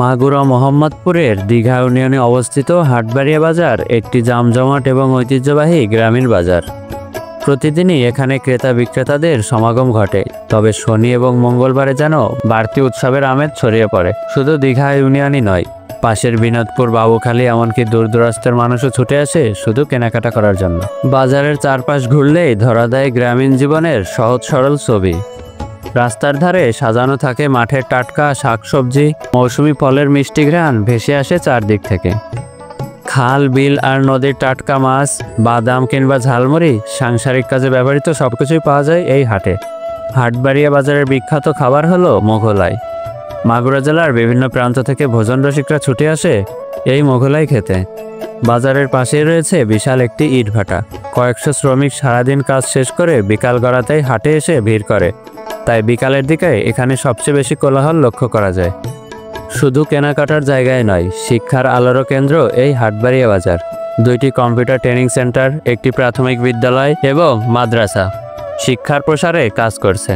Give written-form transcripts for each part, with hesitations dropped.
মাগুরা মোহাম্মদপুরের দীঘা ইউনিয়নে অবস্থিত হাটবাড়িয়া বাজার একটি জমজমাট এবং ঐতিহ্যবাহী গ্রামীণ বাজার। প্রতিদিনই এখানে ক্রেতা বিক্রেতাদের সমাগম ঘটে, তবে শনি এবং মঙ্গলবারে যেন বাড়তি উৎসবের আমেজ ছড়িয়ে পড়ে। শুধু দীঘা ইউনিয়নই নয়, পাশের বিনোদপুর, বাবুখালী, এমনকি দূরদূরান্তের মানুষও ছুটে আসে শুধু কেনাকাটা করার জন্য। বাজারের চারপাশ ঘুরলেই ধরা দেয় গ্রামীণ জীবনের সহজ সরল ছবি। রাস্তার ধারে সাজানো থাকে মাঠের টাটকা শাকসবজি, মৌসুমি ফলের মিষ্টি ঘ্রাণ ভেসে আসে চারদিক থেকে। খাল, বিল আর নদীর টাটকা মাছ, বাদাম কিংবা ঝালমুড়ি, সাংসারিক কাজে ব্যবহৃত সবকিছুই পাওয়া যায় এই হাটে। হাটবাড়িয়া বাজারের বিখ্যাত খাবার হলো মোগলাই। মাগুরা জেলার বিভিন্ন প্রান্ত থেকে ভোজন রসিকরা ছুটে আসে এই মোগলাই খেতে। বাজারের পাশেই রয়েছে বিশাল একটি ইটভাটা। কয়েকশো শ্রমিক সারাদিন কাজ শেষ করে বিকাল গড়াতেই হাটে এসে ভিড় করে, তাই বিকালের দিকে এখানে সবচেয়ে বেশি কোলাহল লক্ষ্য করা যায়। শুধু কেনাকাটার জায়গায় নয়, শিক্ষার আলোরও কেন্দ্র এই হাটবাড়িয়া বাজার। দুইটি কম্পিউটার ট্রেনিং সেন্টার, একটি প্রাথমিক বিদ্যালয় এবং মাদ্রাসা শিক্ষার প্রসারে কাজ করছে।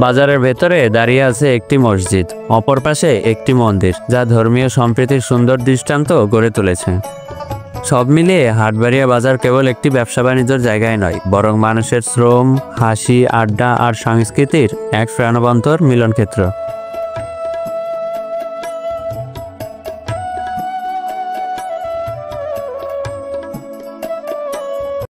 বাজারের ভেতরে দাঁড়িয়ে আছে একটি মসজিদ, অপর পাশে একটি মন্দির, যা ধর্মীয় সম্প্রীতির সুন্দর দৃষ্টান্ত গড়ে তুলেছে। সব মিলিয়ে হাটবাড়িয়া বাজার কেবল একটি ব্যবসা বাণিজ্যের জায়গায় নয়, বরং মানুষের শ্রম, হাসি, আড্ডা আর সংস্কৃতির এক প্রাণবন্তর মিলনক্ষেত্র।